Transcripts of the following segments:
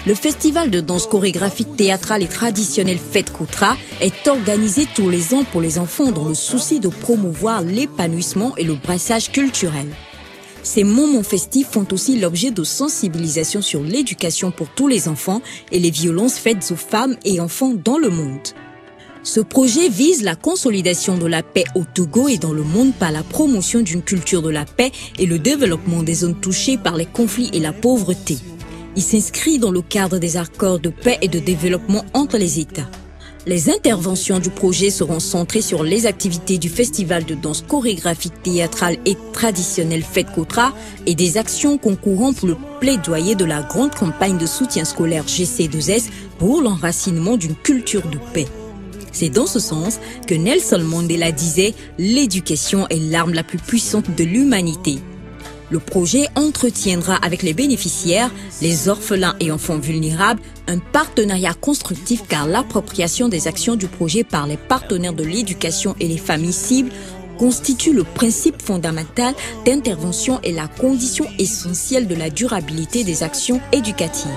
Le festival de danse chorégraphique théâtrale et traditionnelle Fête Kotra est organisé tous les ans pour les enfants dans le souci de promouvoir l'épanouissement et le brassage culturel. Ces moments festifs font aussi l'objet de sensibilisation sur l'éducation pour tous les enfants et les violences faites aux femmes et enfants dans le monde. Ce projet vise la consolidation de la paix au Togo et dans le monde par la promotion d'une culture de la paix et le développement des zones touchées par les conflits et la pauvreté. Il s'inscrit dans le cadre des accords de paix et de développement entre les États. Les interventions du projet seront centrées sur les activités du festival de danse chorégraphique théâtrale et traditionnelle Fête Kotra et des actions concourant pour le plaidoyer de la grande campagne de soutien scolaire GC2S pour l'enracinement d'une culture de paix. C'est dans ce sens que Nelson Mandela disait « L'éducation est l'arme la plus puissante de l'humanité ». Le projet entretiendra avec les bénéficiaires, les orphelins et enfants vulnérables, un partenariat constructif car l'appropriation des actions du projet par les partenaires de l'éducation et les familles cibles constitue le principe fondamental d'intervention et la condition essentielle de la durabilité des actions éducatives.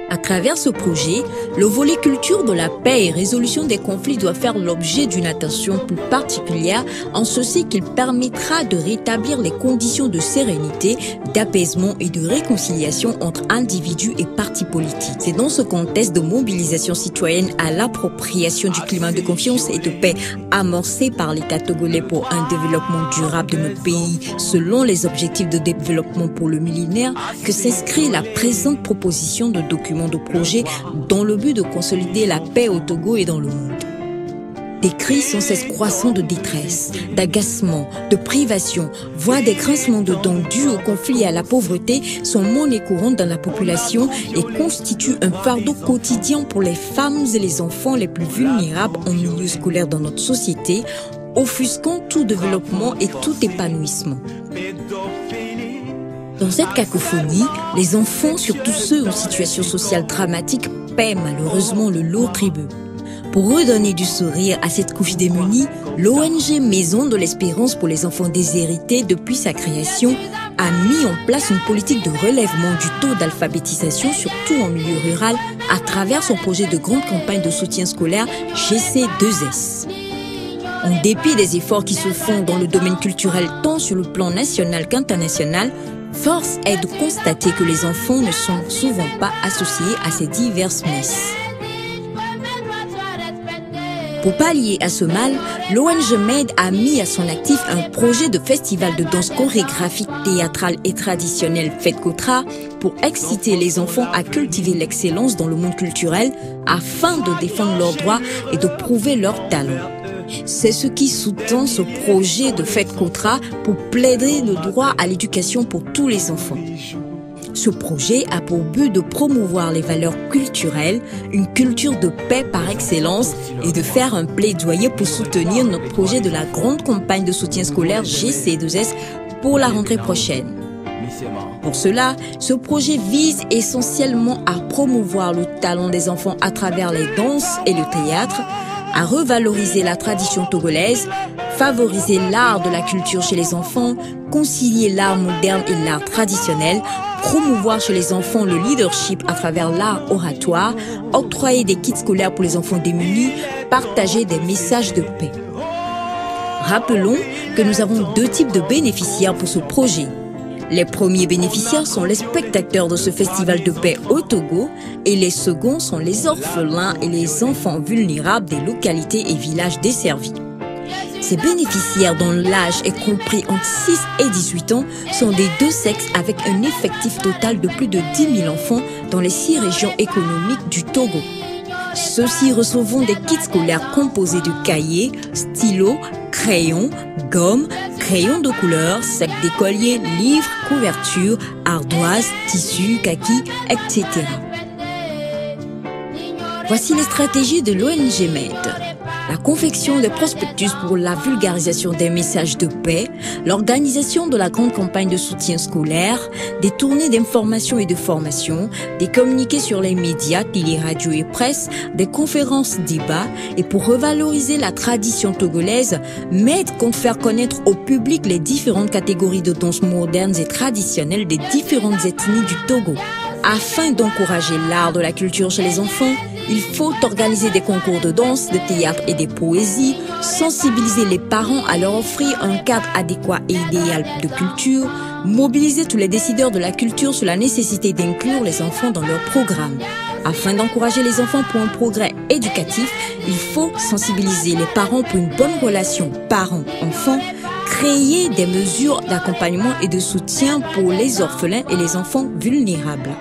À travers ce projet, le volet culture de la paix et résolution des conflits doit faire l'objet d'une attention plus particulière en ceci qu'il permettra de rétablir les conditions de sérénité, d'apaisement et de réconciliation entre individus et partis politiques. C'est dans ce contexte de mobilisation citoyenne à l'appropriation du climat de confiance et de paix amorcé par l'État togolais pour un développement durable de notre pays selon les objectifs de développement pour le millénaire que s'inscrit la présente proposition de document de projet dans le but de consolider la paix au Togo et dans le monde. Des cris sans cesse croissants de détresse, d'agacement, de privation, voire des grincements de dents dus au conflit et à la pauvreté sont monnaie courante dans la population et constituent un fardeau quotidien pour les femmes et les enfants les plus vulnérables en milieu scolaire dans notre société, offusquant tout développement et tout épanouissement. Dans cette cacophonie, les enfants, surtout ceux en situation sociale dramatique, paient malheureusement le lourd tribut. Pour redonner du sourire à cette couche démunie, l'ONG Maison de l'Espérance pour les enfants déshérités, depuis sa création, a mis en place une politique de relèvement du taux d'alphabétisation, surtout en milieu rural, à travers son projet de grande campagne de soutien scolaire GC2S. En dépit des efforts qui se font dans le domaine culturel tant sur le plan national qu'international, force est de constater que les enfants ne sont souvent pas associés à ces diverses messes. Pour pallier à ce mal, l'ONG MED a mis à son actif un projet de festival de danse chorégraphique théâtrale et traditionnelle Fête Kotra pour exciter les enfants à cultiver l'excellence dans le monde culturel afin de défendre leurs droits et de prouver leurs talents. C'est ce qui sous-tend ce projet de Fête Kotra pour plaider le droit à l'éducation pour tous les enfants. Ce projet a pour but de promouvoir les valeurs culturelles, une culture de paix par excellence et de faire un plaidoyer pour soutenir notre projet de la grande campagne de soutien scolaire GC2S pour la rentrée prochaine. Pour cela, ce projet vise essentiellement à promouvoir le talent des enfants à travers les danses et le théâtre, à revaloriser la tradition togolaise, favoriser l'art de la culture chez les enfants, concilier l'art moderne et l'art traditionnel, promouvoir chez les enfants le leadership à travers l'art oratoire, octroyer des kits scolaires pour les enfants démunis, partager des messages de paix. Rappelons que nous avons deux types de bénéficiaires pour ce projet. Les premiers bénéficiaires sont les spectateurs de ce festival de paix au Togo et les seconds sont les orphelins et les enfants vulnérables des localités et villages desservis. Ces bénéficiaires dont l'âge est compris entre 6 et 18 ans sont des deux sexes avec un effectif total de plus de 10 000 enfants dans les 6 régions économiques du Togo. Ceux-ci recevront des kits scolaires composés de cahiers, stylos, crayons, gommes, crayons de couleur, sacs d'écolier, livres, couvertures, ardoises, tissus, kakis, etc. Voici les stratégies de l'ONG MED. La confection des prospectus pour la vulgarisation des messages de paix, l'organisation de la grande campagne de soutien scolaire, des tournées d'information et de formation, des communiqués sur les médias, télé, radio et presse, des conférences, débats, et pour revaloriser la tradition togolaise, MED compte faire connaître au public les différentes catégories de danse modernes et traditionnelles des différentes ethnies du Togo. Afin d'encourager l'art de la culture chez les enfants, il faut organiser des concours de danse, de théâtre et de poésie, sensibiliser les parents à leur offrir un cadre adéquat et idéal de culture, mobiliser tous les décideurs de la culture sur la nécessité d'inclure les enfants dans leur programme. Afin d'encourager les enfants pour un progrès éducatif, il faut sensibiliser les parents pour une bonne relation parents-enfants, créer des mesures d'accompagnement et de soutien pour les orphelins et les enfants vulnérables.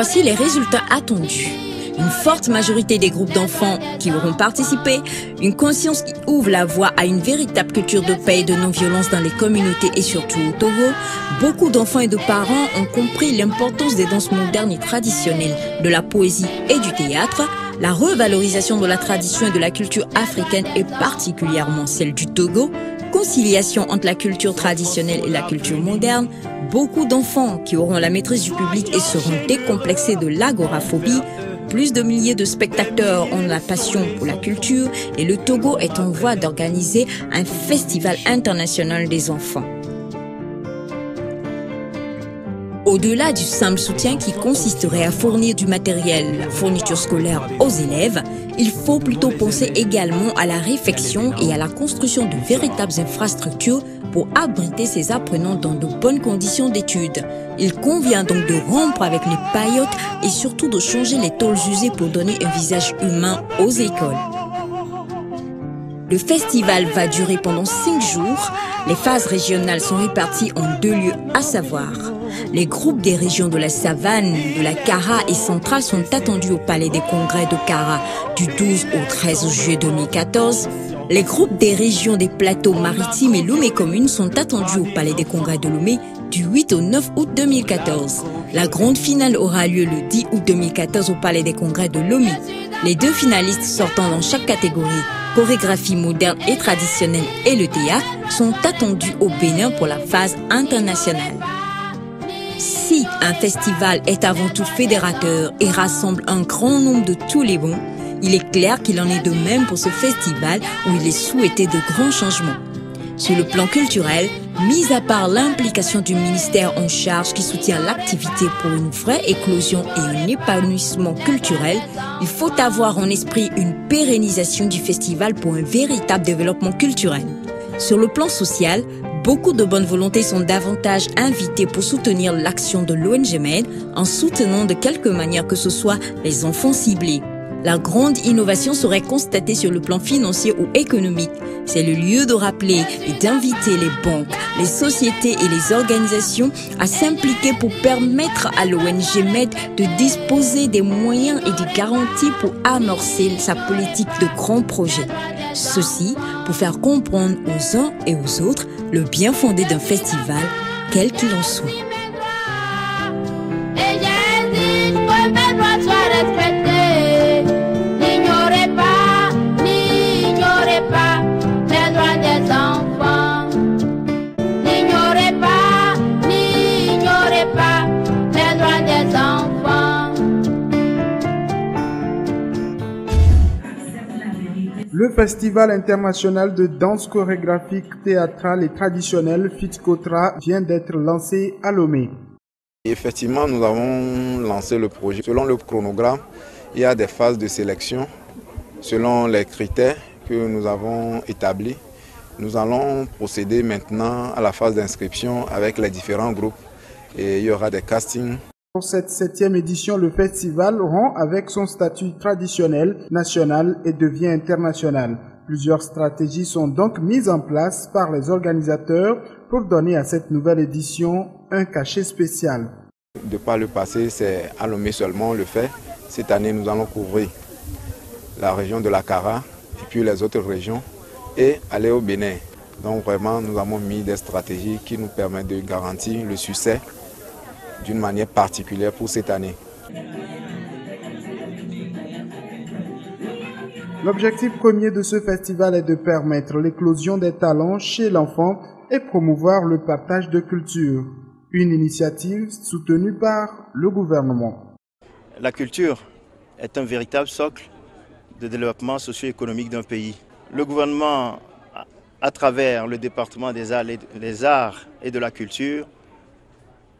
Voici les résultats attendus. Une forte majorité des groupes d'enfants qui auront participé, une conscience qui ouvre la voie à une véritable culture de paix et de non-violence dans les communautés et surtout au Togo. Beaucoup d'enfants et de parents ont compris l'importance des danses modernes et traditionnelles, de la poésie et du théâtre, la revalorisation de la tradition et de la culture africaine et particulièrement celle du Togo, conciliation entre la culture traditionnelle et la culture moderne, beaucoup d'enfants qui auront la maîtrise du public et seront décomplexés de l'agoraphobie, plus de milliers de spectateurs ont la passion pour la culture et le Togo est en voie d'organiser un festival international des enfants. Au-delà du simple soutien qui consisterait à fournir du matériel, la fourniture scolaire aux élèves, il faut plutôt penser également à la réflexion et à la construction de véritables infrastructures pour abriter ces apprenants dans de bonnes conditions d'études. Il convient donc de rompre avec les paillotes et surtout de changer les tôles usées pour donner un visage humain aux écoles. Le festival va durer pendant 5 jours. Les phases régionales sont réparties en 2 lieux, à savoir les groupes des régions de la Savane, de la Kara et centrale sont attendus au Palais des Congrès de Kara du 12 au 13 juillet 2014. Les groupes des régions des plateaux maritimes et Lomé Commune sont attendus au Palais des Congrès de Lomé du 8 au 9 août 2014. La grande finale aura lieu le 10 août 2014 au Palais des Congrès de Lomé. Les 2 finalistes sortant dans chaque catégorie, chorégraphie moderne et traditionnelle et le théâtre, sont attendus au Bénin pour la phase internationale. Si un festival est avant tout fédérateur et rassemble un grand nombre de tous les bons, il est clair qu'il en est de même pour ce festival où il est souhaité de grands changements. Sur le plan culturel, mis à part l'implication du ministère en charge qui soutient l'activité pour une vraie éclosion et un épanouissement culturel, il faut avoir en esprit une pérennisation du festival pour un véritable développement culturel. Sur le plan social, Beaucoup de bonnes volontés sont davantage invitées pour soutenir l'action de l'ONG MED en soutenant de quelque manière que ce soit les enfants ciblés. La grande innovation serait constatée sur le plan financier ou économique. C'est le lieu de rappeler et d'inviter les banques, les sociétés et les organisations à s'impliquer pour permettre à l'ONG MED de disposer des moyens et des garanties pour amorcer sa politique de grands projets. Ceci pour faire comprendre aux uns et aux autres le bien fondé d'un festival, quel qu'il en soit. Le Festival international de danse chorégraphique, théâtrale et traditionnelle FITCOTRA vient d'être lancé à Lomé. Effectivement, nous avons lancé le projet. Selon le chronogramme, il y a des phases de sélection. Selon les critères que nous avons établis, nous allons procéder maintenant à la phase d'inscription avec les différents groupes. Et il y aura des castings. Pour cette 7e édition, le festival rompt avec son statut traditionnel, national et devient international. Plusieurs stratégies sont donc mises en place par les organisateurs pour donner à cette nouvelle édition un cachet spécial. De par le passé, c'est à Lomé seulement le fait. Cette année, nous allons couvrir la région de la Kara et puis les autres régions et aller au Bénin. Donc vraiment, nous avons mis des stratégies qui nous permettent de garantir le succès d'une manière particulière pour cette année. L'objectif premier de ce festival est de permettre l'éclosion des talents chez l'enfant et promouvoir le partage de culture. Une initiative soutenue par le gouvernement. La culture est un véritable socle de développement socio-économique d'un pays. Le gouvernement, à travers le département des arts et de la culture,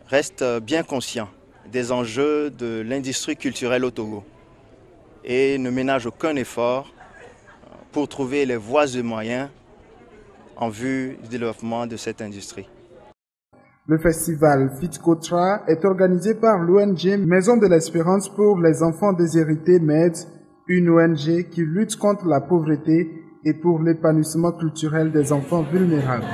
reste bien conscient des enjeux de l'industrie culturelle au Togo et ne ménage aucun effort pour trouver les voies et moyens en vue du développement de cette industrie. Le festival FITCOTRA est organisé par l'ONG Maison de l'Espérance pour les enfants déshérités MED, une ONG qui lutte contre la pauvreté et pour l'épanouissement culturel des enfants vulnérables.